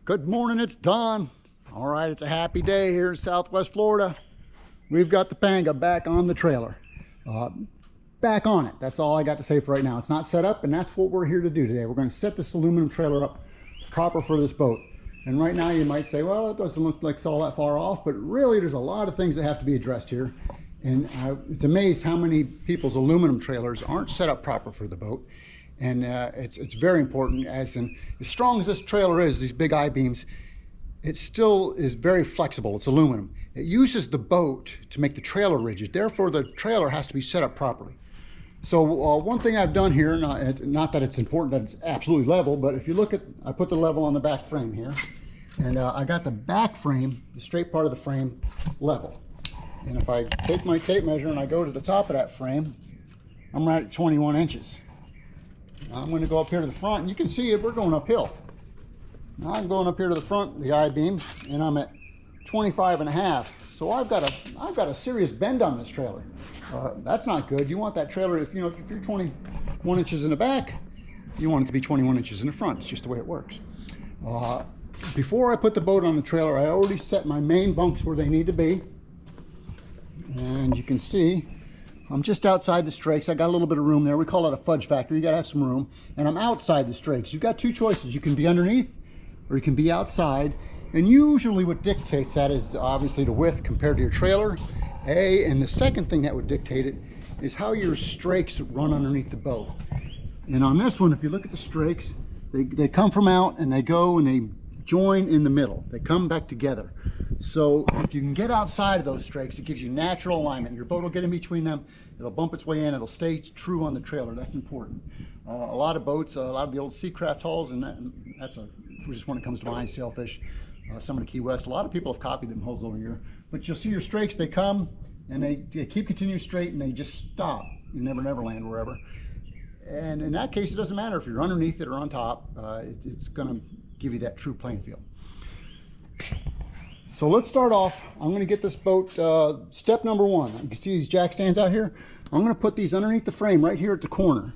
Good morning, it's Don. All right, it's a happy day here in Southwest Florida. We've got the Panga back on the trailer. Back on it. That's all I got to say for right now. It's not set up, and that's what we're here to do today. We're going to set this aluminum trailer up proper for this boat. And right now you might say, well, it doesn't look like it's all that far off, but really there's a lot of things that have to be addressed here. And it's amazed how many people's aluminum trailers aren't set up proper for the boat. And it's very important, as strong as this trailer is, these big I-beams, it still is very flexible. It's aluminum. It uses the boat to make the trailer rigid. Therefore, the trailer has to be set up properly. So one thing I've done here, not that it's important that it's absolutely level, but if you look at, I put the level on the back frame here, and I got the back frame, the straight part of the frame, level. And if I take my tape measure and I go to the top of that frame, I'm right at 21 inches. Now I'm going to go up here to the front, and you can see it, we're going uphill. Now I'm going up here to the front, the I-beam, and I'm at 25.5. So I've got a serious bend on this trailer. That's not good. You want that trailer, if you're 21 inches in the back, you want it to be 21 inches in the front. It's just the way it works. Before I put the boat on the trailer, I already set my main bunks where they need to be. And you can see I'm just outside the strakes. I got a little bit of room there. We call it a fudge factor. You got to have some room. And I'm outside the strakes. You've got two choices. You can be underneath or you can be outside. And usually what dictates that is obviously the width compared to your trailer. And the second thing that would dictate it is how your strakes run underneath the boat. And on this one, if you look at the strakes, they come from out and they go and they join in the middle. They come back together. So if you can get outside of those strakes, it gives you natural alignment. Your boat will get in between them. It'll bump its way in. It'll stay true on the trailer. That's important. A lot of boats, a lot of the old Seacraft hulls, and that's just when it comes to mine sailfish. Some of the Key West, a lot of people have copied them hulls over here. But you'll see your strakes, they come and they keep continuing straight and they just stop in Never Land, wherever. And in that case, it doesn't matter if you're underneath it or on top. It's going to give you that true playing field. So let's start off. I'm going to get this boat, step number one. You can see these jack stands out here. I'm going to put these underneath the frame right here at the corner.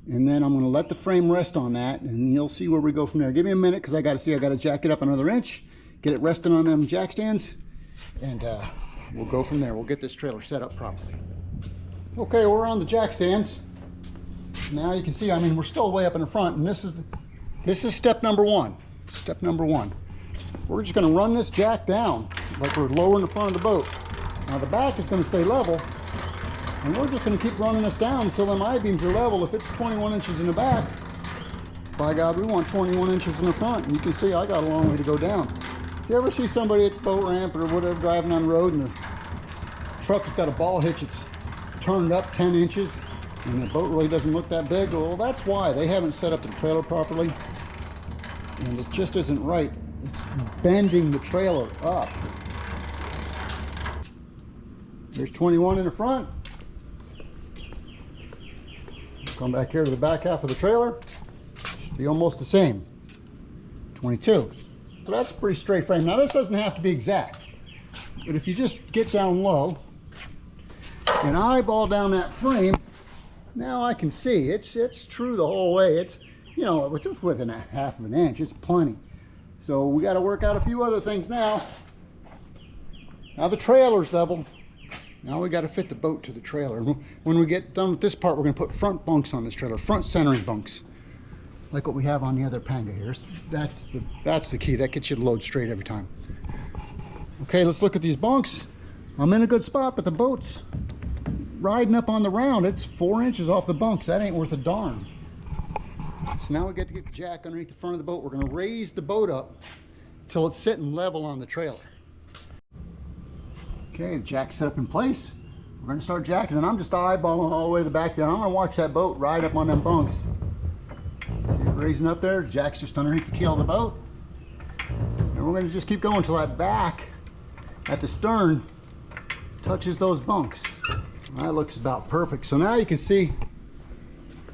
And then I'm going to let the frame rest on that, and you'll see where we go from there. Give me a minute, because I got to jack it up another inch, get it resting on them jack stands, and we'll go from there. We'll get this trailer set up properly. Okay, we're on the jack stands. Now you can see, we're still way up in the front, and this is step number one. Step number one. We're just going to run this jack down like we're lowering the front of the boat. Now the back is going to stay level, and we're just going to keep running this down until them I-beams are level. If it's 21 inches in the back, by God, we want 21 inches in the front. And you can see I got a long way to go down. If you ever see somebody at the boat ramp or whatever driving on the road and the truck has got a ball hitch, it's turned up 10 inches, and the boat really doesn't look that big, well, that's why. They haven't set up the trailer properly, and it just isn't right. It's bending the trailer up. There's 21 in the front. Come back here to the back half of the trailer. Should be almost the same. 22. So that's a pretty straight frame. Now this doesn't have to be exact, but if you just get down low and eyeball down that frame, now I can see it's true the whole way. It's just within a half of an inch. It's plenty. So we got to work out a few other things now. Now the trailer's level. Now we got to fit the boat to the trailer. When we get done with this part, we're going to put front bunks on this trailer, front centering bunks, like what we have on the other Panga here. That's the key. That gets you to load straight every time. Okay, let's look at these bunks. I'm in a good spot, but the boat's riding up on the round. It's 4 inches off the bunks. That ain't worth a darn. So now we get to get the jack underneath the front of the boat. We're going to raise the boat up till it's sitting level on the trailer. Okay, the jack's set up in place. We're going to start jacking, and I'm just eyeballing all the way to the back there. I'm going to watch that boat ride up on them bunks. See it raising up there? Jack's just underneath the keel of the boat. And we're going to just keep going until that back at the stern touches those bunks. That looks about perfect. So now you can see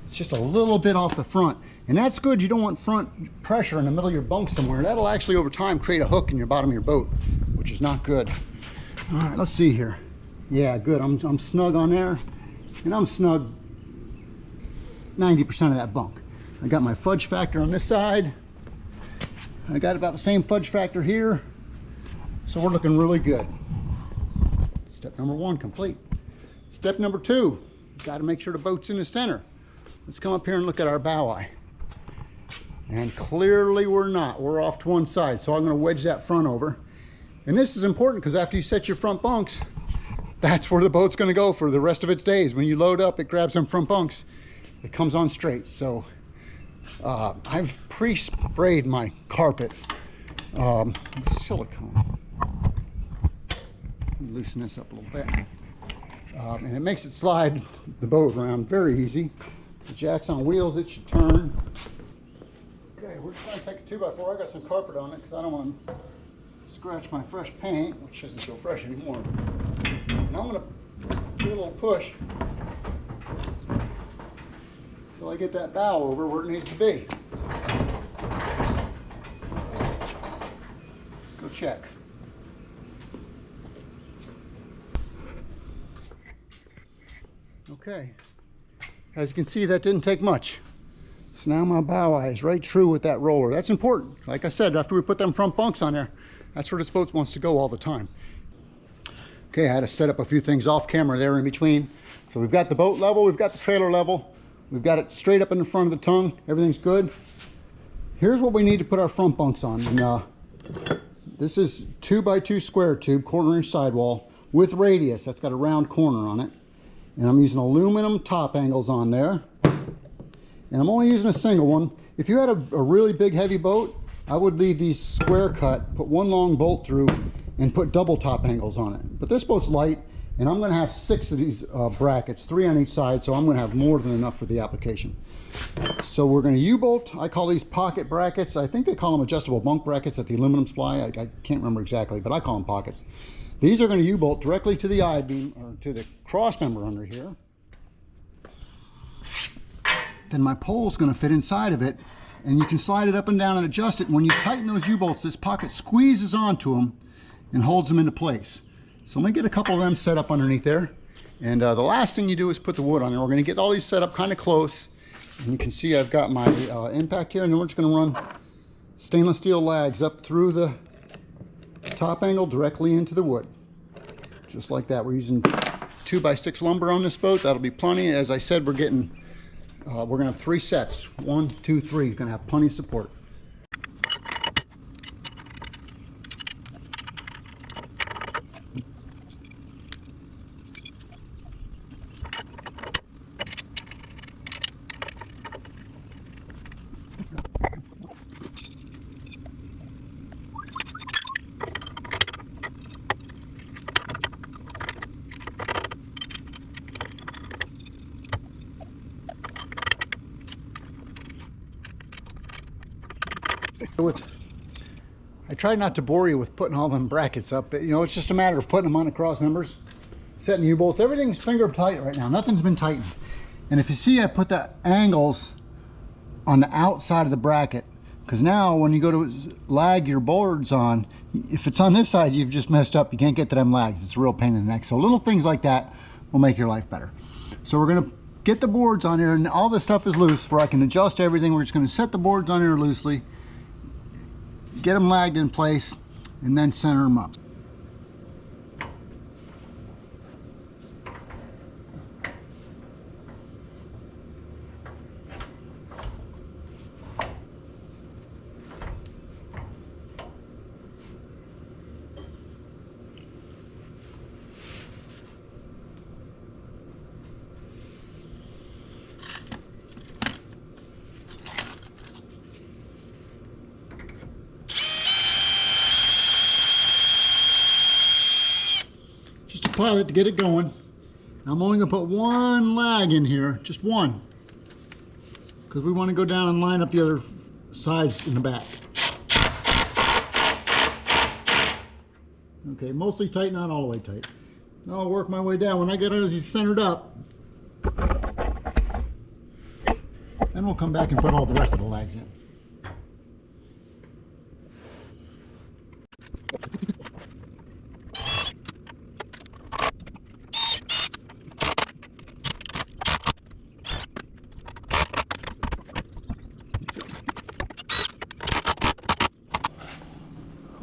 it's just a little bit off the front. And that's good. You don't want front pressure in the middle of your bunk somewhere. That'll actually over time create a hook in your bottom of your boat, which is not good. All right, let's see here. Yeah, good. I'm snug on there, and I'm snug 90% of that bunk. I got my fudge factor on this side, I got about the same fudge factor here, so we're looking really good. Step number 1 complete. Step number 2, got to make sure the boat's in the center. Let's come up here and look at our bow eye. And clearly we're not. We're off to one side, so I'm going to wedge that front over. And this is important because after you set your front bunks, that's where the boat's going to go for the rest of its days. When you load up, it grabs them front bunks. It comes on straight. So I've pre-sprayed my carpet with silicone. Loosen this up a little bit. And it makes it slide the boat around very easy. The jack's on wheels, it should turn. Okay, we're just going to take a 2x4. I got some carpet on it because I don't want to scratch my fresh paint, which isn't so fresh anymore. And I'm going to give it a little push until I get that bow over where it needs to be. Let's go check. Okay, as you can see, that didn't take much. So now my bow eye is right true with that roller. That's important. Like I said, after we put them front bunks on there, that's where this boat wants to go all the time. Okay, I had to set up a few things off camera there in between. So we've got the boat level, we've got the trailer level, we've got it straight up in the front of the tongue, everything's good. Here's what we need to put our front bunks on. And, this is 2x2 square tube, 1/4 inch sidewall with radius. That's got a round corner on it. And I'm using aluminum top angles on there. And I'm only using a single one. If you had a really big heavy boat, I would leave these square cut, put one long bolt through, and put double top angles on it. But this boat's light, and I'm gonna have 6 of these brackets, 3 on each side, so I'm gonna have more than enough for the application. So we're gonna U-bolt. I call these pocket brackets. I think they call them adjustable bunk brackets at the aluminum supply. I can't remember exactly, but I call them pockets. These are going to U-bolt directly to the I-beam, or to the cross member under here. Then my pole's going to fit inside of it, and you can slide it up and down and adjust it. When you tighten those U-bolts, this pocket squeezes onto them and holds them into place. So let me get a couple of them set up underneath there. And the last thing you do is put the wood on there. We're going to get all these set up kind of close. And you can see I've got my impact here, and then we're just going to run stainless steel lags up through the top angle directly into the wood. Just like that. We're using 2x6 lumber on this boat. That'll be plenty. As I said, we're going to have 3 sets. 1, 2, 3. You're going to have plenty of support. I try not to bore you with putting all them brackets up, but you know, it's just a matter of putting them on the cross members, setting U-bolts. Everything's finger tight right now. Nothing's been tightened. And if you see, I put the angles on the outside of the bracket, because now when you go to lag your boards on, if it's on this side, you've just messed up. You can't get to them lags. It's a real pain in the neck. So little things like that will make your life better. So we're going to get the boards on here, and all this stuff is loose where I can adjust everything. We're just going to set the boards on here loosely, get them lagged in place, and then center them up. Pilot to get it going. I'm only going to put one lag in here, just one, because we want to go down and line up the other sides in the back. Okay, mostly tight, not all the way tight. Now I'll work my way down. When I get these centered up, then we'll come back and put all the rest of the lags in.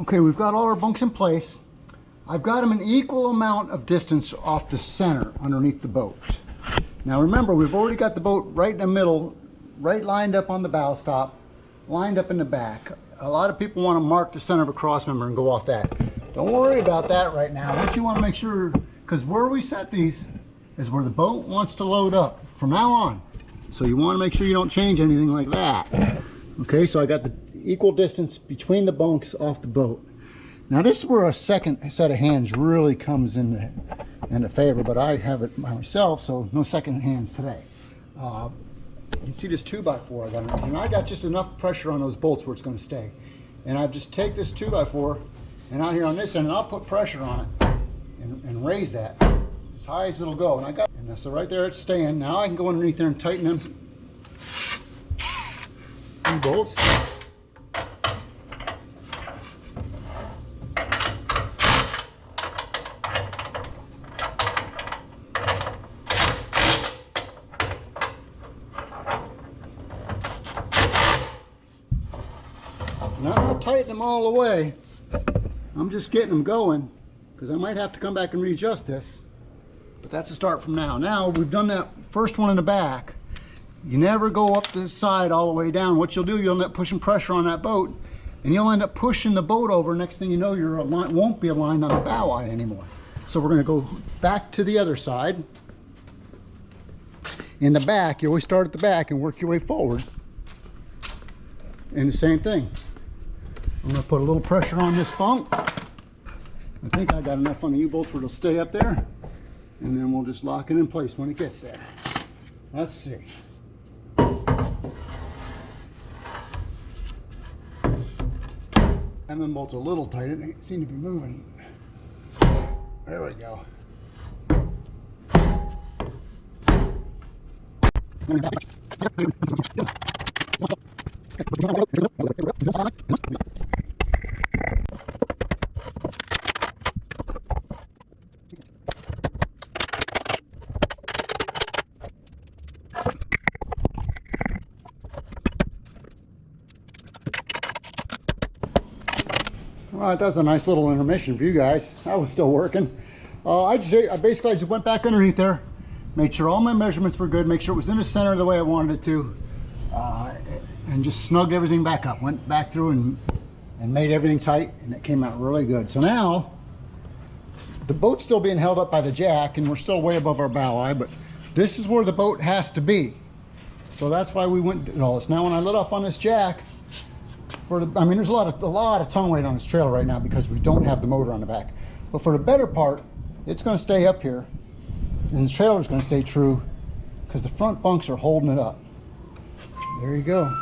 Okay, we've got all our bunks in place. I've got them an equal amount of distance off the center underneath the boat. Now remember, we've already got the boat right in the middle, right lined up on the bow stop, lined up in the back. A lot of people want to mark the center of a cross member and go off that. Don't worry about that right now. What you want to make sure, because where we set these is where the boat wants to load up from now on. So you want to make sure you don't change anything like that. Okay, so I got the equal distance between the bunks off the boat. Now this is where a second set of hands really comes into favor, but I have it myself, so no second hands today. You can see this 2x4 I got, and I got just enough pressure on those bolts where it's going to stay. And I've just take this 2x4 and out here on this end, and I'll put pressure on it and raise that as high as it'll go. And so right there it's staying. Now I can go underneath there and tighten them bolts. Now I'm not tightening them all the way. I'm just getting them going because I might have to come back and readjust this. But that's a start from now. Now we've done that first one in the back. You never go up the side all the way down. What you'll do, you'll end up pushing pressure on that boat and you'll end up pushing the boat over. Next thing you know, your line won't be aligned on the bow eye anymore. So we're going to go back to the other side. In the back, you always start at the back and work your way forward. And the same thing. I'm going to put a little pressure on this bunk. I think I got enough on the U-bolts where it'll stay up there. And then we'll just lock it in place when it gets there. Let's see. And then bolts a little tight. They seem to be moving. There we go. All right, that's a nice little intermission for you guys. I was still working. I basically just went back underneath there, made sure all my measurements were good, make sure it was in the center the way I wanted it to, and just snugged everything back up. Went back through and made everything tight, and it came out really good. So now, the boat's still being held up by the jack, and we're still way above our bow eye, but this is where the boat has to be. So that's why we went and did all this. Now when I let off on this jack, I mean, there's a lot of tongue weight on this trailer right now because we don't have the motor on the back. But for the better part, it's going to stay up here, and the trailer's going to stay true because the front bunks are holding it up. There you go.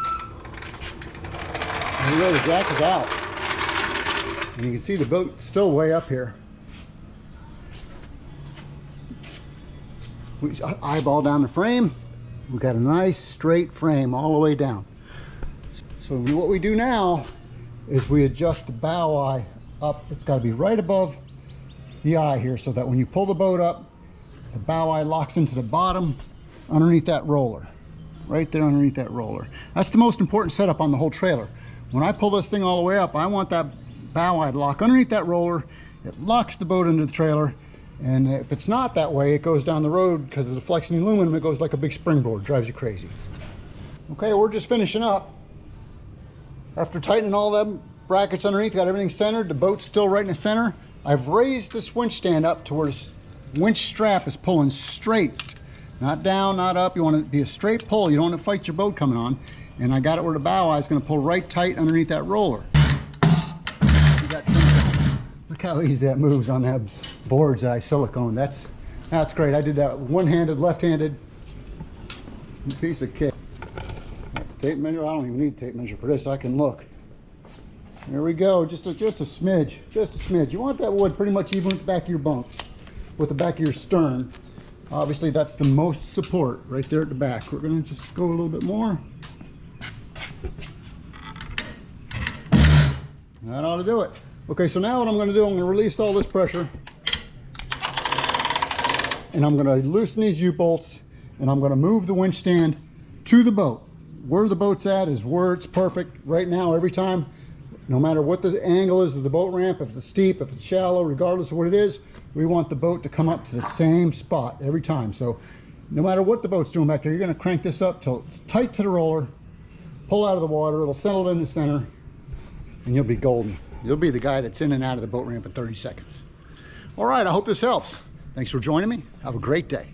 There you go. The jack is out, and you can see the boat's still way up here. We eyeball down the frame. We've got a nice straight frame all the way down. So what we do now is we adjust the bow eye up. It's got to be right above the eye here so that when you pull the boat up, the bow eye locks into the bottom underneath that roller. Right there underneath that roller. That's the most important setup on the whole trailer. When I pull this thing all the way up, I want that bow eye to lock underneath that roller. It locks the boat into the trailer. And if it's not that way, it goes down the road because of the flexing aluminum. It goes like a big springboard, drives you crazy. Okay, we're just finishing up. After tightening all them brackets underneath, got everything centered, the boat's still right in the center. I've raised this winch stand up to where this winch strap is pulling straight. Not down, not up. You want it to be a straight pull. You don't want to fight your boat coming on. And I got it where the bow eye is going to pull right tight underneath that roller. Look how easy that moves on that boards that I silicone. That's great. I did that one-handed, left-handed. Piece of cake. Tape measure, I don't even need a tape measure for this, I can look. There we go, just a smidge, just a smidge. You want that wood pretty much even with the back of your bunk, with the back of your stern. Obviously that's the most support right there at the back. We're gonna just go a little bit more. That ought to do it. Okay, so now what I'm gonna do, I'm gonna release all this pressure and I'm gonna loosen these U-bolts and I'm gonna move the winch stand to the boat. Where the boat's at is where it's perfect. Right now, every time No matter what the angle is of the boat ramp, if it's steep, if it's shallow, regardless of what it is, we want the boat to come up to the same spot every time. So no matter what the boat's doing back there, you're going to crank this up till it's tight to the roller, pull out of the water, it'll settle in the center, and you'll be golden. You'll be the guy that's in and out of the boat ramp in 30 seconds. All right, I hope this helps. Thanks for joining me. Have a great day.